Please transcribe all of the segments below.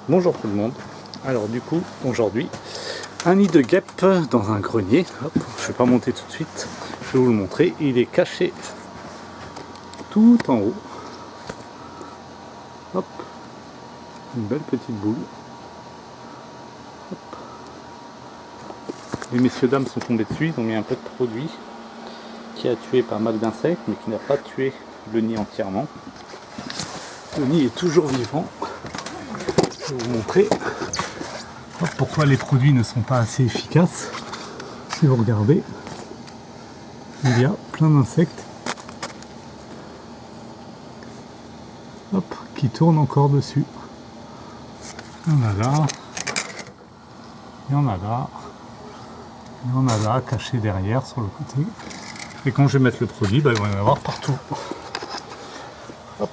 Bonjour tout le monde. Alors du coup, aujourd'hui, un nid de guêpe dans un grenier. Hop, je ne vais pas monter tout de suite, je vais vous le montrer. Il est caché tout en haut. Hop, une belle petite boule. Hop. Les messieurs dames sont tombés dessus, ils ont mis un peu de produit qui a tué pas mal d'insectes, mais qui n'a pas tué le nid entièrement. Le nid est toujours vivant. Je vais vous montrer pourquoi les produits ne sont pas assez efficaces. Si vous regardez, il y a plein d'insectes qui tournent encore dessus. Il y en a là, il y en a là, il y en a là, cachés derrière sur le côté. Et quand je vais mettre le produit, il va y en avoir partout. Hop.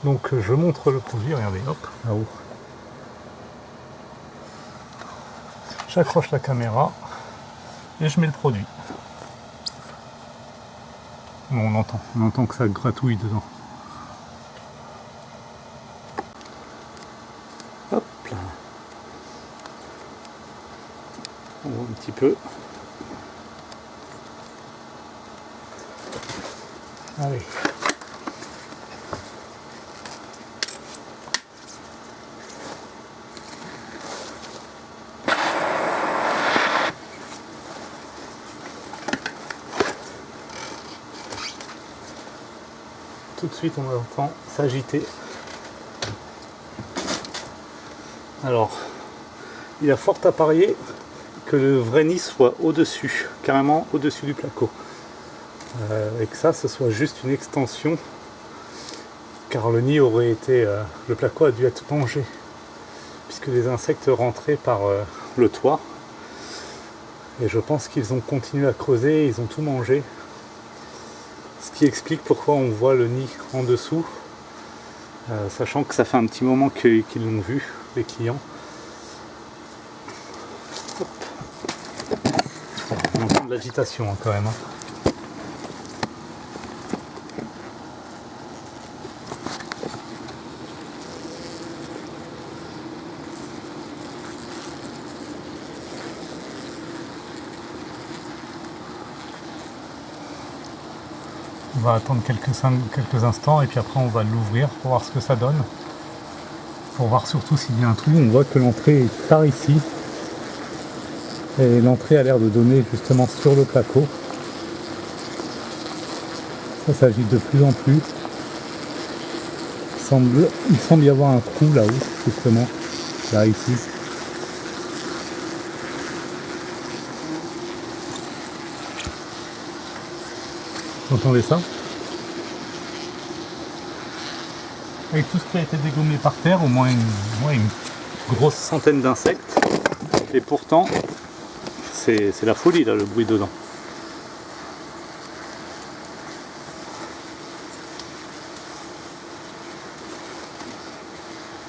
Donc je montre le produit, regardez, hop, là-haut. J'accroche la caméra et je mets le produit. Bon, on entend que ça gratouille dedans. Hop là. On voit un petit peu. Allez. Tout de suite on entend s'agiter. Alors, il y a fort à parier que le vrai nid soit au-dessus, carrément au-dessus du placo. Et que ça, ce soit juste une extension, car le nid aurait été... le placo a dû être mangé, puisque les insectes rentraient par le toit. Et je pense qu'ils ont continué à creuser, ils ont tout mangé. Ce qui explique pourquoi on voit le nid en dessous, sachant que ça fait un petit moment qu'ils l'ont vu, les clients. Hop. On entend de l'agitation hein, quand même. On va attendre quelques instants et puis après on va l'ouvrir pour voir ce que ça donne. Pour voir surtout s'il y a un trou. On voit que l'entrée est par ici. Et l'entrée a l'air de donner justement sur le placo. Ça s'agite de plus en plus. Il semble y avoir un trou là-haut, justement. Là, ici. Vous entendez ça? Avec tout ce qui a été dégommé par terre, au moins une grosse centaine d'insectes. Et pourtant, c'est la folie là, le bruit dedans.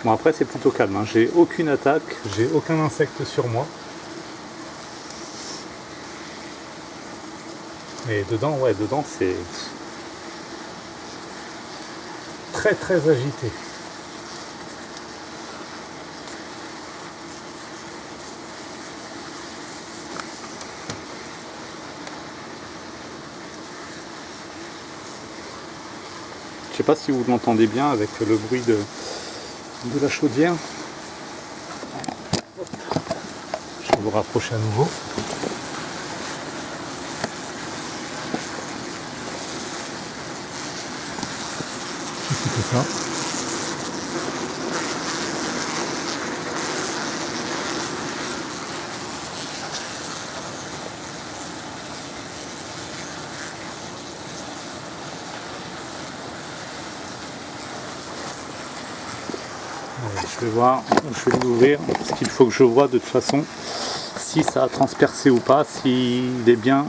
Bon après c'est plutôt calme, hein. J'ai aucune attaque, j'ai aucun insecte sur moi. Et dedans, ouais, dedans c'est très très agité. Je sais pas si vous l'entendez bien avec le bruit de la chaudière. Je vais vous rapprocher à nouveau. C'est ça. Je vais voir, je vais l'ouvrir, parce qu'il faut que je vois de toute façon si ça a transpercé ou pas, s'il est bien,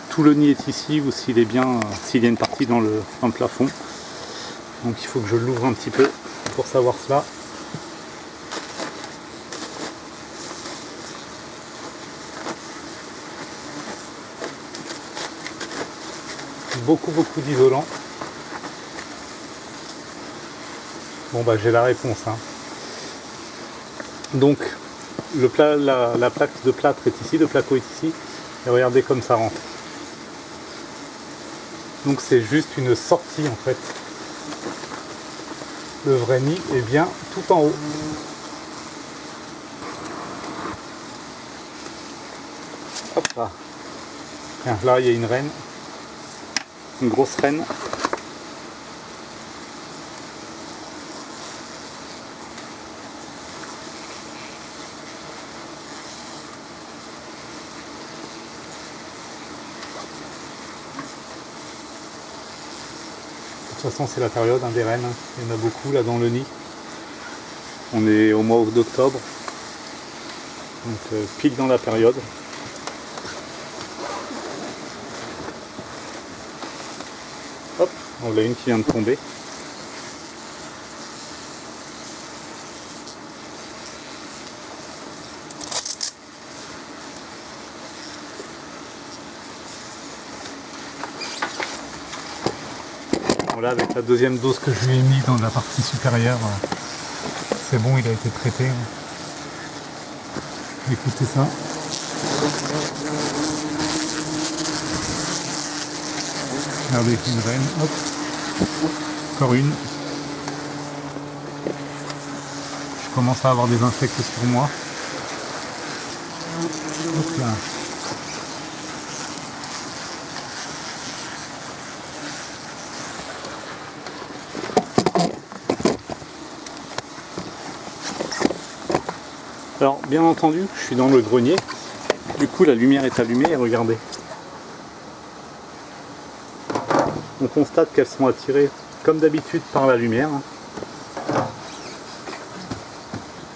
tout le nid est ici ou s'il est bien, s'il y a une partie dans le plafond. Donc il faut que je l'ouvre un petit peu pour savoir cela. Beaucoup d'isolant. Bon bah j'ai la réponse. Hein. Donc la plaque de plâtre est ici, le placo est ici, et regardez comme ça rentre. Donc c'est juste une sortie en fait. Le vrai nid est bien tout en haut. Hop là. Tiens, là il y a une reine, une grosse reine. De toute façon c'est la période des rennes, il y en a beaucoup là dans le nid. On est au mois d'octobre, donc pile dans la période. Hop, on a une qui vient de tomber. Voilà, avec la deuxième dose que je lui ai mis dans la partie supérieure, c'est bon, il a été traité. Écoutez ça. Regardez, une reine, hop, encore une. Je commence à avoir des insectes sur moi. Hop là. Alors, bien entendu, je suis dans le grenier. Du coup, la lumière est allumée et regardez. On constate qu'elles sont attirées, comme d'habitude, par la lumière.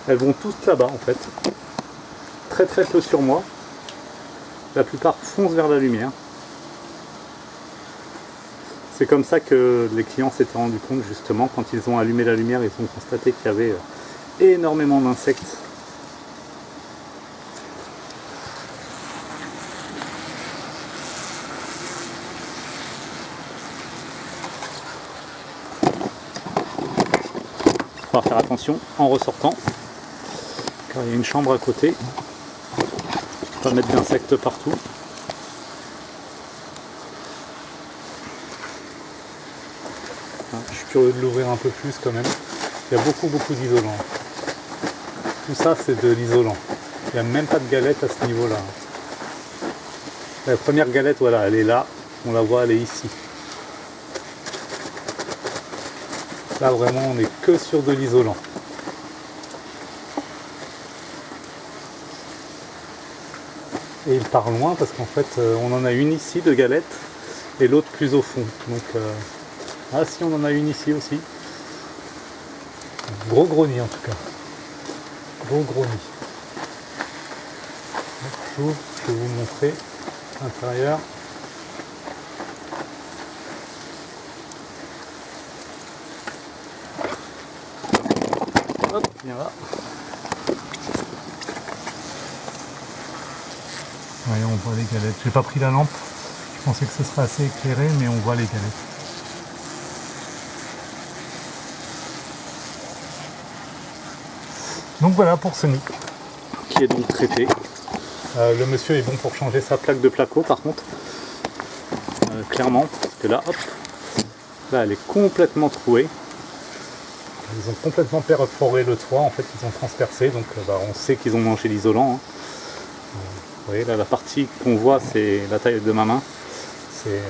Elles vont toutes là-bas, en fait. Très peu sur moi. La plupart foncent vers la lumière. C'est comme ça que les clients s'étaient rendus compte, justement, quand ils ont allumé la lumière, ils ont constaté qu'il y avait énormément d'insectes. Il faudra faire attention en ressortant, car il y a une chambre à côté. Pas mettre d'insectes partout. Je suis curieux de l'ouvrir un peu plus quand même. Il y a beaucoup d'isolant. Tout ça c'est de l'isolant. Il n'y a même pas de galette à ce niveau-là. La première galette, voilà, elle est là. On la voit, elle est ici. Là vraiment on n'est que sur de l'isolant. Et il part loin parce qu'en fait on en a une ici de galette et l'autre plus au fond. Donc ah si, on en a une ici aussi. Gros nid en tout cas. Gros nid. J'ouvre, je vais vous montrer l'intérieur. Hop, viens là. Voyez, on voit les galettes. J'ai pas pris la lampe. Je pensais que ce serait assez éclairé, mais on voit les galettes. Donc voilà pour ce nid, qui est donc traité. Le monsieur est bon pour changer sa plaque de placo par contre. Clairement, parce que là, hop, là elle est complètement trouée. Ils ont complètement perforé le toit, en fait ils ont transpercé, donc on sait qu'ils ont mangé l'isolant. Hein. Vous voyez là, la partie qu'on voit c'est la taille de ma main. C'est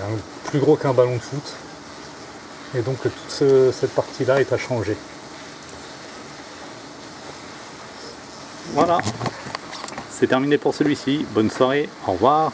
plus gros qu'un ballon de foot. Et donc toute cette partie là est à changer. Voilà, c'est terminé pour celui-ci. Bonne soirée, au revoir.